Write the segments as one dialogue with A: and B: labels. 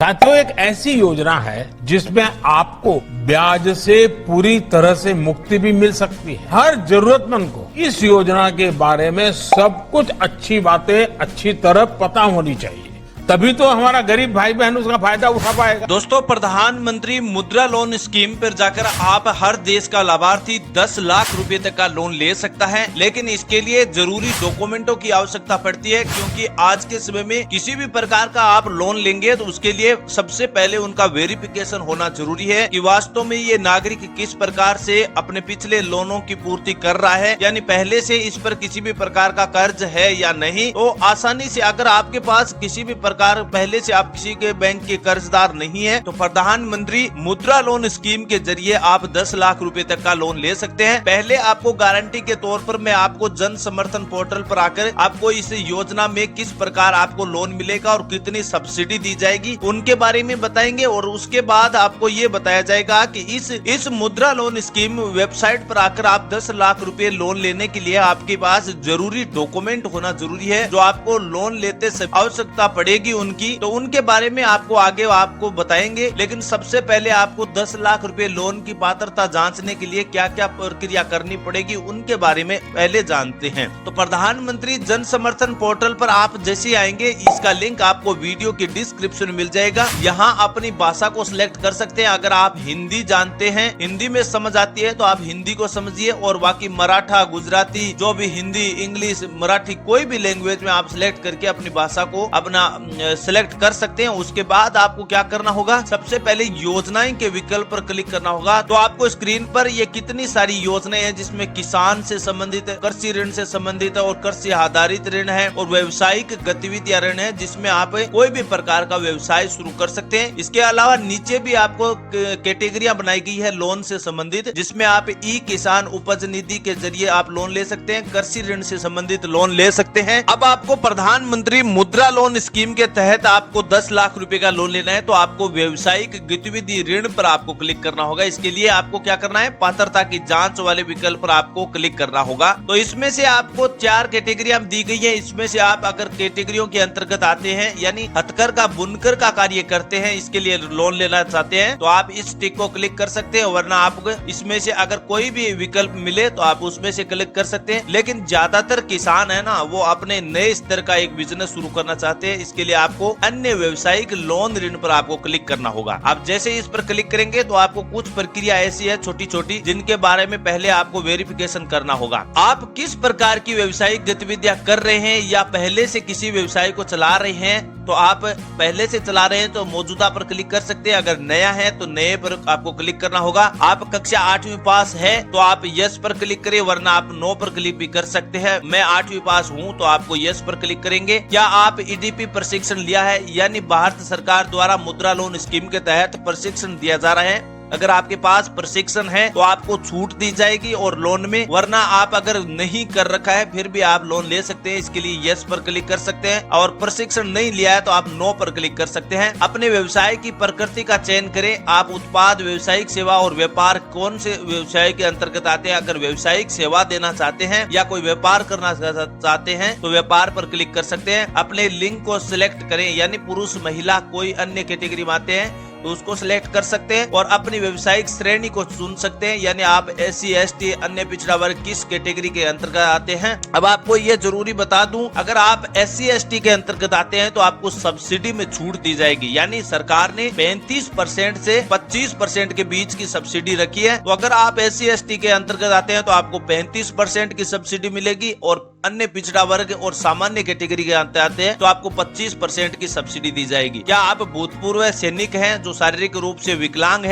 A: साथियों, एक ऐसी योजना है जिसमें आपको ब्याज से पूरी तरह से मुक्ति भी मिल सकती है। हर जरूरतमंद को इस योजना के बारे में सब कुछ अच्छी बातें अच्छी तरह पता होनी चाहिए, तभी तो हमारा गरीब भाई बहन उसका फायदा उठा पाएगा।
B: दोस्तों, प्रधानमंत्री मुद्रा लोन स्कीम पर जाकर आप हर देश का लाभार्थी 10 लाख रुपए तक का लोन ले सकता है, लेकिन इसके लिए जरूरी डॉक्यूमेंटों की आवश्यकता पड़ती है, क्योंकि आज के समय में किसी भी प्रकार का आप लोन लेंगे तो उसके लिए सबसे पहले उनका वेरिफिकेशन होना जरूरी है कि वास्तव में ये नागरिक किस प्रकार से अपने पिछले लोनों की पूर्ति कर रहा है, यानी पहले से इस पर किसी भी प्रकार का कर्ज है या नहीं। तो आसानी से अगर आपके पास किसी भी पहले से आप किसी के बैंक के कर्जदार नहीं है तो प्रधानमंत्री मुद्रा लोन स्कीम के जरिए आप 10 लाख रुपए तक का लोन ले सकते हैं। पहले आपको गारंटी के तौर पर मैं आपको जन समर्थन पोर्टल पर आकर आपको इस योजना में किस प्रकार आपको लोन मिलेगा और कितनी सब्सिडी दी जाएगी उनके बारे में बताएंगे, और उसके बाद आपको ये बताया जाएगा कि इस मुद्रा लोन स्कीम वेबसाइट पर आकर आप 10 लाख रुपए लोन लेने के लिए आपके पास जरूरी डॉक्यूमेंट होना जरूरी है, जो आपको लोन लेते समय आवश्यकता पड़ेगी उनकी, तो उनके बारे में आपको बताएंगे। लेकिन सबसे पहले आपको 10 लाख रुपए लोन की पात्रता जांचने के लिए क्या क्या प्रक्रिया करनी पड़ेगी उनके बारे में पहले जानते हैं। तो प्रधानमंत्री जन समर्थन पोर्टल पर आप जैसे आएंगे, इसका लिंक आपको वीडियो की डिस्क्रिप्शन में मिल जाएगा। यहाँ अपनी भाषा को सिलेक्ट कर सकते हैं। अगर आप हिंदी जानते हैं, हिंदी में समझ आती है तो आप हिंदी को समझिए, और बाकी मराठा, गुजराती, जो भी हिंदी, इंग्लिश, मराठी कोई भी लैंग्वेज में आप सिलेक्ट करके अपनी भाषा को अपना सिलेक्ट कर सकते हैं। उसके बाद आपको क्या करना होगा, सबसे पहले योजनाएं के विकल्प पर क्लिक करना होगा। तो आपको स्क्रीन पर ये कितनी सारी योजनाएं हैं, जिसमें किसान से संबंधित, कृषि ऋण से संबंधित और कृषि आधारित ऋण है, और व्यवसायिक गतिविधियां ऋण है, जिसमें आप कोई भी प्रकार का व्यवसाय शुरू कर सकते हैं। इसके अलावा नीचे भी आपको कैटेगरियां बनाई गई है लोन से संबंधित, जिसमें आप ई किसान उपज निधि के जरिए आप लोन ले सकते हैं, कृषि ऋण से संबंधित लोन ले सकते हैं। अब आपको प्रधानमंत्री मुद्रा लोन स्कीम के तहत आपको 10 लाख रुपए का लोन लेना है, तो आपको व्यवसायिक गतिविधि ऋण पर आपको क्लिक करना होगा। इसके लिए आपको क्या करना है, पात्रता की जांच वाले विकल्प पर आपको क्लिक करना होगा। तो इसमें से आपको 4 कैटेगरियां दी गई है। इसमें से आप अगर कैटेगरियों के अंतर्गत आते हैं, यानी हथकर का, बुनकर का कार्य करते हैं, इसके लिए लोन लेना चाहते हैं, तो आप इस टिक को क्लिक कर सकते हैं, वरना आपको इसमें से अगर कोई भी विकल्प मिले तो आप उसमें से क्लिक कर सकते हैं। लेकिन ज्यादातर किसान है ना, वो अपने नए स्तर का एक बिजनेस शुरू करना चाहते हैं, इसके लिए आपको अन्य व्यवसायिक लोन ऋण पर आपको क्लिक करना होगा। आप जैसे इस पर क्लिक करेंगे तो आपको कुछ प्रक्रिया ऐसी है छोटी छोटी, जिनके बारे में पहले आपको वेरिफिकेशन करना होगा। आप किस प्रकार की व्यवसायिक गतिविधियां कर रहे हैं या पहले से किसी व्यवसाय को चला रहे हैं, तो आप पहले से चला रहे हैं तो मौजूदा पर क्लिक कर सकते हैं। अगर नया है तो नए पर आपको क्लिक करना होगा। आप कक्षा 8वीं पास है तो आप यस पर क्लिक करें, वरना आप नो पर क्लिक भी कर सकते हैं। मैं 8वीं पास हूं तो आपको यस पर क्लिक करेंगे। क्या आप ईडीपी प्रशिक्षण लिया है, यानी भारत सरकार द्वारा मुद्रा लोन स्कीम के तहत प्रशिक्षण दिया जा रहा है। अगर आपके पास प्रशिक्षण है तो आपको छूट दी जाएगी और लोन में, वरना आप अगर नहीं कर रखा है फिर भी आप लोन ले सकते हैं। इसके लिए यस पर क्लिक कर सकते हैं, और प्रशिक्षण नहीं लिया है तो आप नो पर क्लिक कर सकते हैं। अपने व्यवसाय की प्रकृति का चयन करें। आप उत्पाद, व्यवसायिक सेवा और व्यापार कौन से व्यवसाय के अंतर्गत आते हैं। अगर व्यवसायिक सेवा देना चाहते हैं या कोई व्यापार करना चाहते हैं तो व्यापार पर क्लिक कर सकते हैं। अपने लिंग को सिलेक्ट करें, यानी पुरुष, महिला, कोई अन्य कैटेगरी में आते हैं तो उसको सिलेक्ट कर सकते हैं, और अपनी व्यवसायिक श्रेणी को चुन सकते हैं, यानी आप SC, ST, अन्य पिछड़ा वर्ग किस कैटेगरी के अंतर्गत आते हैं। अब आपको ये जरूरी बता दूं, अगर आप SC, ST के अंतर्गत आते हैं तो आपको सब्सिडी में छूट दी जाएगी, यानी सरकार ने 35% से 25% के बीच की सब्सिडी रखी है। तो अगर आप SC, ST के अंतर्गत आते हैं तो आपको 35% की सब्सिडी मिलेगी, और अन्य पिछड़ा वर्ग और सामान्य कैटेगरी के अंतर्गत आते हैं तो आपको 25% की सब्सिडी दी जाएगी। क्या आप भूतपूर्व सैनिक हैं जो शारीरिक रूप से विकलांग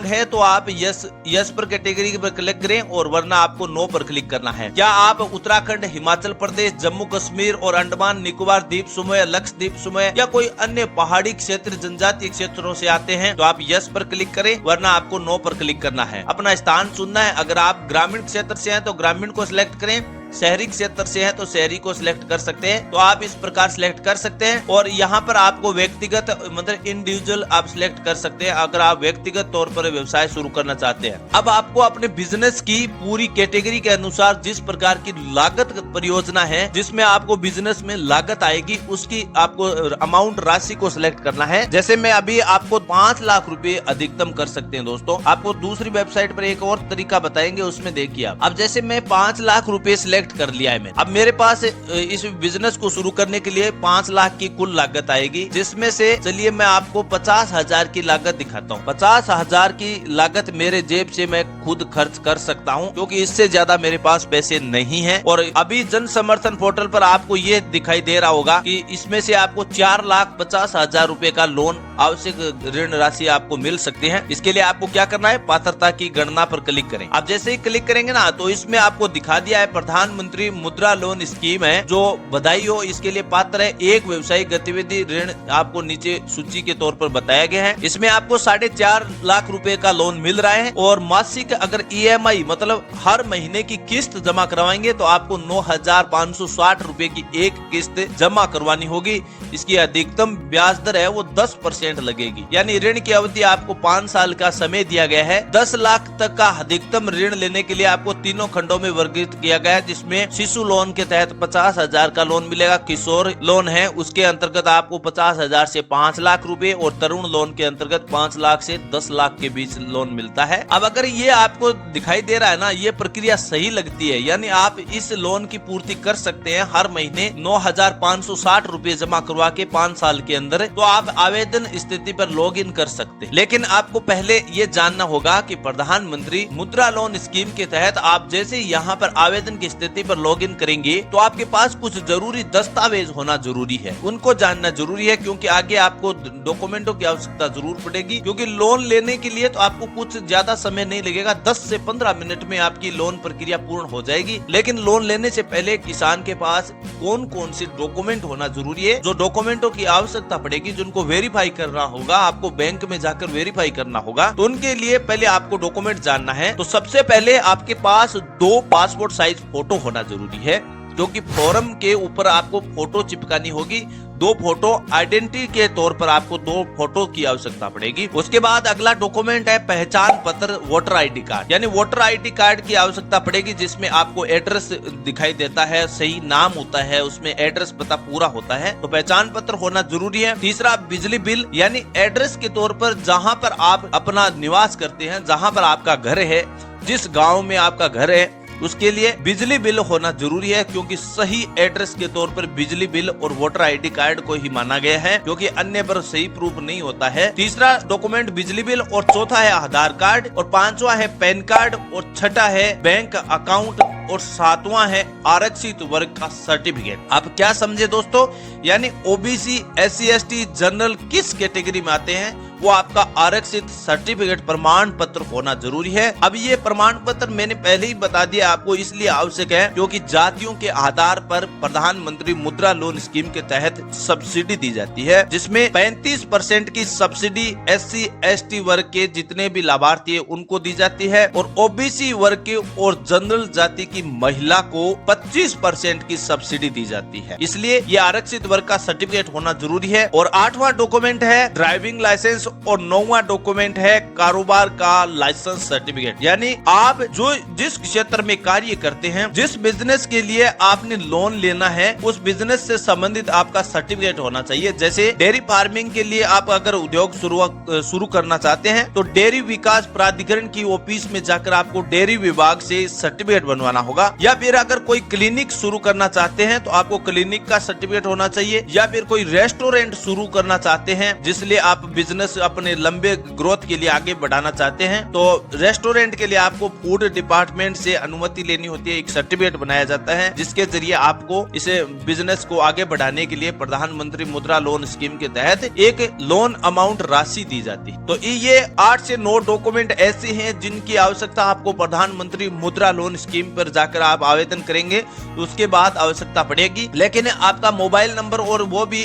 B: है तो आप यस पर कैटेगरी पर क्लिक करें, और वरना आपको नो पर क्लिक करना है। क्या आप उत्तराखंड, हिमाचल प्रदेश, जम्मू कश्मीर और अंडमान निकोबार द्वीप समूह, लक्षद्वीप समूह या कोई अन्य पहाड़ी क्षेत्र, जनजातीय क्षेत्रों से आते हैं तो आप यस पर क्लिक करें, वरना आपको नो पर क्लिक करना है। अपना स्थान चुनना है। अगर आप ग्रामीण क्षेत्र से हैं तो ग्रामीण को सिलेक्ट करें, शहरी क्षेत्र से हैं तो शहरी को सिलेक्ट कर सकते हैं, तो आप इस प्रकार सिलेक्ट कर सकते हैं। और यहाँ पर आपको व्यक्तिगत मतलब इंडिविजुअल आप सिलेक्ट कर सकते हैं अगर आप व्यक्तिगत तौर पर व्यवसाय शुरू करना चाहते हैं। अब आपको अपने बिजनेस की पूरी कैटेगरी के अनुसार जिस प्रकार की लागत परियोजना है जिसमें आपको बिजनेस में लागत आएगी उसकी आपको अमाउंट राशि को सिलेक्ट करना है। जैसे मैं अभी आपको 5 लाख रुपए अधिकतम कर सकते हैं दोस्तों। आपको दूसरी वेबसाइट पर एक और तरीका बताएंगे, उसमें देखिए आप। अब जैसे मैं 5 लाख रुपए सिलेक्ट कर लिया है मैंने, अब मेरे पास इस बिजनेस को शुरू करने के लिए 5 लाख की कुल लागत आएगी, जिसमें से चलिए मैं आपको 50,000 की लागत दिखाता हूँ। 50,000 की लागत मेरे जेब से मैं खुद खर्च कर सकता हूँ, क्योंकि इससे ज्यादा मेरे पास पैसे नहीं है। और अभी जन समर्थन पोर्टल पर आपको ये दिखाई दे रहा होगा कि इसमें से आपको 4,50,000 रुपए का लोन आवश्यक ऋण राशि आपको मिल सकती है। इसके लिए आपको क्या करना है, पात्रता की गणना पर क्लिक करें। आप जैसे ही क्लिक करेंगे ना तो इसमें आपको दिखा दिया है प्रधानमंत्री मुद्रा लोन स्कीम है, जो बधाई हो इसके लिए पात्र है। एक व्यवसायिक गतिविधि ऋण आपको नीचे सूची के तौर पर बताया गया है। इसमें आपको 4.5 लाख रुपए का लोन मिल रहा है और मासिक अगर EMI मतलब हर महीने की किस्त जमा करवाएंगे तो आपको 9,560 रुपए की एक किस्त जमा करवानी होगी। इसकी अधिकतम ब्याज दर है वो 10% लगेगी, यानी ऋण की अवधि आपको 5 साल का समय दिया गया है। 10 लाख तक का अधिकतम ऋण लेने के लिए आपको तीनों खंडों में वर्गीकृत किया गया है, जिसमें शिशु लोन के तहत 50,000 का लोन मिलेगा, किशोर लोन है उसके अंतर्गत आपको 50,000 से 5 लाख रुपए और तरुण लोन के अंतर्गत 5 लाख से 10 लाख के बीच लोन मिलता है। अब अगर ये आपको दिखाई दे रहा है ना, ये प्रक्रिया सही लगती है, यानी आप इस लोन की पूर्ति कर सकते हैं हर महीने 9,560 रुपए जमा करवा के 5 साल के अंदर, तो आप आवेदन स्थिति पर लॉग इन कर सकते हैं। लेकिन आपको पहले ये जानना होगा कि प्रधानमंत्री मुद्रा लोन स्कीम के तहत आप जैसे यहाँ पर आवेदन की स्थिति पर लॉग इन करेंगे तो आपके पास कुछ जरूरी दस्तावेज होना जरूरी है, उनको जानना जरूरी है, क्योंकि आगे आपको डॉक्यूमेंटों की आवश्यकता जरूर पड़ेगी। क्योंकि लोन लेने के लिए तो आपको कुछ ज्यादा समय नहीं लगेगा, 10 से 15 मिनट में आपकी लोन प्रक्रिया पूर्ण हो जाएगी। लेकिन लोन लेने से पहले किसान के पास कौन कौन से डॉक्यूमेंट होना जरूरी है, जो डॉक्यूमेंटों की आवश्यकता पड़ेगी, जिनको वेरीफाई करना होगा, आपको बैंक में जाकर वेरीफाई करना होगा, तो उनके लिए पहले आपको डॉक्यूमेंट जानना है। तो सबसे पहले आपके पास 2 पासपोर्ट साइज फोटो होना जरूरी है, क्योंकि फॉर्म के ऊपर आपको फोटो चिपकानी होगी। 2 फोटो आइडेंटिटी के तौर पर आपको 2 फोटो की आवश्यकता पड़ेगी। उसके बाद अगला डॉक्यूमेंट है पहचान पत्र, वोटर ID कार्ड, यानी वोटर ID कार्ड की आवश्यकता पड़ेगी, जिसमें आपको एड्रेस दिखाई देता है, सही नाम होता है, उसमें एड्रेस पता पूरा होता है, तो पहचान पत्र होना जरूरी है। तीसरा बिजली बिल, यानी एड्रेस के तौर पर जहाँ पर आप अपना निवास करते हैं, जहाँ पर आपका घर है, जिस गाँव में आपका घर है, उसके लिए बिजली बिल होना जरूरी है, क्योंकि सही एड्रेस के तौर पर बिजली बिल और वोटर ID कार्ड को ही माना गया है, क्योंकि अन्य पर सही प्रूफ नहीं होता है। तीसरा डॉक्यूमेंट बिजली बिल, और चौथा है आधार कार्ड, और 5वां है पैन कार्ड, और 6ठा है बैंक अकाउंट, और 7वां है आरक्षित वर्ग का सर्टिफिकेट। आप क्या समझे दोस्तों, यानी OBC SC ST जनरल किस कैटेगरी में आते हैं, वो आपका आरक्षित सर्टिफिकेट प्रमाण पत्र होना जरूरी है। अब ये प्रमाण पत्र मैंने पहले ही बता दिया आपको, इसलिए आवश्यक है क्योंकि जातियों के आधार पर प्रधानमंत्री मुद्रा लोन स्कीम के तहत सब्सिडी दी जाती है, जिसमें 35% की सब्सिडी SC ST वर्ग के जितने भी लाभार्थी है उनको दी जाती है, और OBC वर्ग के और जनरल जाति की महिला को 25% की सब्सिडी दी जाती है। इसलिए ये आरक्षित वर्ग का सर्टिफिकेट होना जरूरी है। और 8वां डॉक्यूमेंट है ड्राइविंग लाइसेंस, और 9वां डॉक्यूमेंट है कारोबार का लाइसेंस सर्टिफिकेट, यानी आप जो जिस क्षेत्र में कार्य करते हैं, जिस बिजनेस के लिए आपने लोन लेना है, उस बिजनेस से संबंधित आपका सर्टिफिकेट होना चाहिए। जैसे डेयरी फार्मिंग के लिए आप अगर उद्योग शुरू करना चाहते हैं तो डेयरी विकास प्राधिकरण की ऑफिस में जाकर आपको डेयरी विभाग से सर्टिफिकेट बनवाना होगा, या फिर अगर कोई क्लिनिक शुरू करना चाहते हैं तो आपको क्लिनिक का सर्टिफिकेट होना चाहिए, या फिर कोई रेस्टोरेंट शुरू करना चाहते हैं जिसलिए आप बिजनेस अपने लंबे ग्रोथ के लिए आगे बढ़ाना चाहते हैं, तो रेस्टोरेंट के लिए आपको फूड डिपार्टमेंट से अनुमति लेनी होती है, एक सर्टिफिकेट बनाया जाता है, जिसके जरिए आपको इसे बिजनेस को आगे बढ़ाने के लिए प्रधानमंत्री मुद्रा लोन स्कीम के तहत एक लोन अमाउंट राशि दी जाती है। तो ये 8 से 9 डॉक्यूमेंट ऐसे हैं जिनकी आवश्यकता आपको प्रधानमंत्री मुद्रा लोन स्कीम पर जाकर आप आवेदन करेंगे तो उसके बाद आवश्यकता पड़ेगी। लेकिन आपका मोबाइल नंबर नंबर और वो भी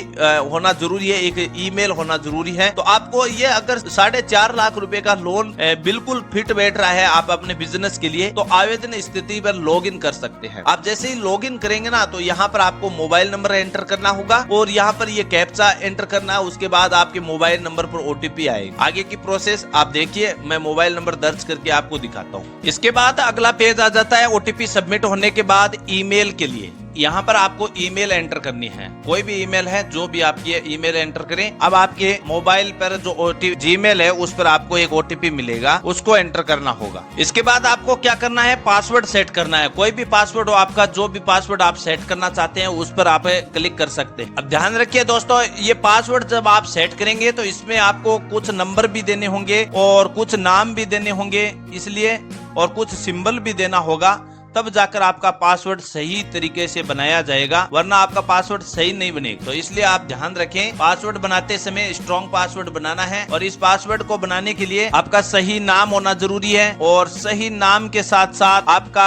B: होना जरूरी है, एक ईमेल होना जरूरी है। तो आपको ये अगर 4.5 लाख रुपए का लोन बिल्कुल फिट बैठ रहा है आप अपने बिजनेस के लिए, तो आवेदन स्थिति पर लॉगिन कर सकते हैं। आप जैसे ही लॉगिन करेंगे ना, तो यहाँ पर आपको मोबाइल नंबर एंटर करना होगा और यहाँ पर ये कैप्चा एंटर करना है। उसके बाद आपके मोबाइल नंबर पर ओटीपी आएगी। आगे की प्रोसेस आप देखिए, मैं मोबाइल नंबर दर्ज करके आपको दिखाता हूँ। इसके बाद अगला पेज आ जाता है ओटीपी सबमिट होने के बाद ईमेल के लिए। यहाँ पर आपको ईमेल एंटर करनी है, कोई भी ईमेल है जो भी आपकी ईमेल एंटर करें। अब आपके मोबाइल पर जो जीमेल है उस पर आपको एक ओटीपी मिलेगा, उसको एंटर करना होगा। इसके बाद आपको क्या करना है, पासवर्ड सेट करना है। कोई भी पासवर्ड हो आपका, जो भी पासवर्ड आप सेट करना चाहते हैं उस पर आप क्लिक कर सकते हैं। अब ध्यान रखिए दोस्तों, ये पासवर्ड जब आप सेट करेंगे तो इसमें आपको कुछ नंबर भी देने होंगे और कुछ नाम भी देने होंगे, इसलिए और कुछ सिंबल भी देना होगा, तब जाकर आपका पासवर्ड सही तरीके से बनाया जाएगा, वरना आपका पासवर्ड सही नहीं बनेगा। तो इसलिए आप ध्यान रखें, पासवर्ड बनाते समय स्ट्रॉन्ग पासवर्ड बनाना है। और इस पासवर्ड को बनाने के लिए आपका सही नाम होना जरूरी है और सही नाम के साथ साथ आपका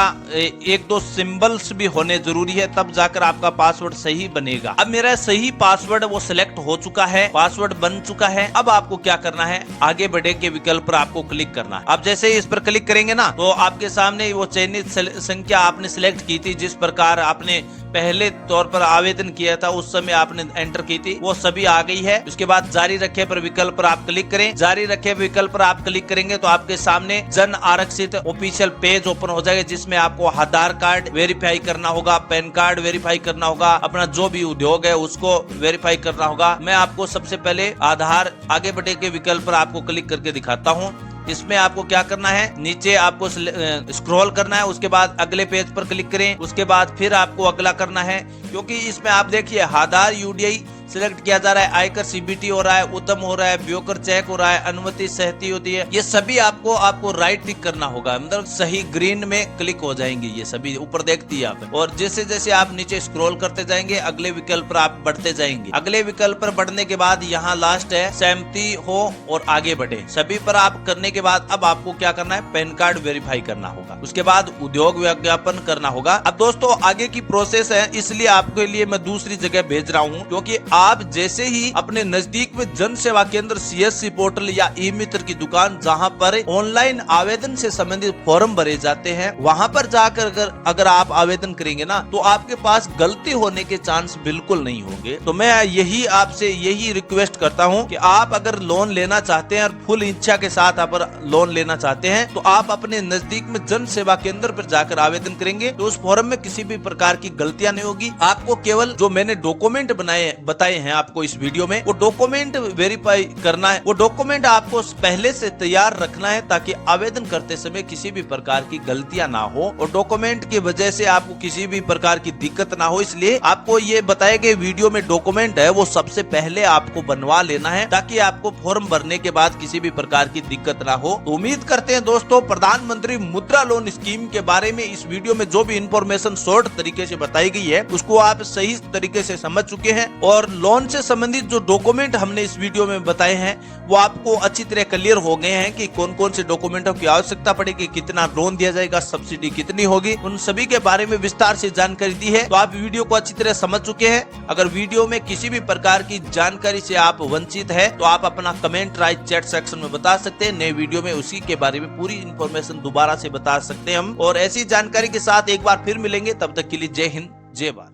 B: 1-2 सिंबल्स भी होने जरूरी है, तब जाकर आपका पासवर्ड सही बनेगा। अब मेरा सही पासवर्ड वो सिलेक्ट हो चुका है, पासवर्ड बन चुका है। अब आपको क्या करना है, आगे बढ़े के विकल्प पर आपको क्लिक करना है। अब जैसे ही इस पर क्लिक करेंगे ना, तो आपके सामने वो चयनित संख्या आपने सिलेक्ट की थी, जिस प्रकार आपने पहले तौर पर आवेदन किया था उस समय आपने एंटर की थी, वो सभी आ गई है। उसके बाद जारी रखे पर विकल्प पर आप क्लिक करें। जारी रखे विकल्प पर आप क्लिक करेंगे तो आपके सामने जन आरक्षित ऑफिशियल पेज ओपन हो जाएगा, जिसमें आपको आधार कार्ड वेरीफाई करना होगा, पैन कार्ड वेरीफाई करना होगा, अपना जो भी उद्योग है उसको वेरीफाई करना होगा। मैं आपको सबसे पहले आधार आगे बढ़े के विकल्प पर आपको क्लिक करके दिखाता हूँ। इसमें आपको क्या करना है, नीचे आपको स्क्रॉल करना है, उसके बाद अगले पेज पर क्लिक करें, उसके बाद फिर आपको अगला करना है, क्योंकि इसमें आप देखिए आधार यूडीआई सिलेक्ट किया जा रहा है, आयकर सीबीटी हो रहा है, उद्यम हो रहा है, ब्योकर चेक हो रहा है, अनुमति सहती होती है, ये सभी आपको राइट टिक करना होगा, मतलब सही ग्रीन में क्लिक हो जाएंगे ये सभी, ऊपर देखती है आप। और जैसे जैसे आप नीचे स्क्रॉल करते जाएंगे अगले विकल्प पर आप बढ़ते जाएंगे। अगले विकल्प पर बढ़ने के बाद यहाँ लास्ट है सहमति हो और आगे बढ़े, सभी पर आप करने के बाद अब आपको क्या करना है, पैन कार्ड वेरीफाई करना होगा, उसके बाद उद्योग विज्ञापन करना होगा। अब दोस्तों आगे की प्रोसेस है, इसलिए आपके लिए मैं दूसरी जगह भेज रहा हूँ, क्योंकि आप जैसे ही अपने नजदीक में जन सेवा केंद्र, सीएससी पोर्टल या ई मित्र की दुकान जहां पर ऑनलाइन आवेदन से संबंधित फॉर्म भरे जाते हैं, वहां पर जाकर अगर आप आवेदन करेंगे ना, तो आपके पास गलती होने के चांस बिल्कुल नहीं होंगे। तो मैं यही आपसे यही रिक्वेस्ट करता हूं कि आप अगर लोन लेना चाहते हैं और फुल इच्छा के साथ आप लोन लेना चाहते हैं, तो आप अपने नजदीक में जन सेवा केंद्र पर जाकर आवेदन करेंगे, तो उस फॉर्म में किसी भी प्रकार की गलतियां नहीं होगी। आपको केवल जो मैंने डॉक्यूमेंट बताए हैं आपको इस वीडियो में, वो डॉक्यूमेंट वेरीफाई करना है, वो डॉक्यूमेंट आपको पहले से तैयार रखना है, ताकि आवेदन करते समय किसी भी प्रकार की गलतियां ना हो और डॉक्यूमेंट की वजह से आपको किसी भी प्रकार की दिक्कत ना हो। इसलिए आपको ये बताए गए वीडियो में डॉक्यूमेंट है वो सबसे पहले आपको बनवा लेना है, ताकि आपको फॉर्म भरने के बाद किसी भी प्रकार की दिक्कत ना हो। तो उम्मीद करते हैं दोस्तों, प्रधानमंत्री मुद्रा लोन स्कीम के बारे में इस वीडियो में जो भी इंफॉर्मेशन शॉर्ट तरीके से बताई गई है उसको आप सही तरीके से समझ चुके हैं, और लोन से संबंधित जो डॉक्यूमेंट हमने इस वीडियो में बताए हैं वो आपको अच्छी तरह क्लियर हो गए हैं कि कौन कौन से डॉक्यूमेंटों की आवश्यकता पड़ेगी, कितना लोन दिया जाएगा, सब्सिडी कितनी होगी, उन सभी के बारे में विस्तार से जानकारी दी है। तो आप वीडियो को अच्छी तरह समझ चुके हैं। अगर वीडियो में किसी भी प्रकार की जानकारी से आप वंचित है तो आप अपना कमेंट राइट चैट सेक्शन में बता सकते हैं। नए वीडियो में उसी के बारे में पूरी इंफॉर्मेशन दोबारा से बता सकते हैं हम, और ऐसी जानकारी के साथ एक बार फिर मिलेंगे। तब तक के लिए जय हिंद, जय भारत।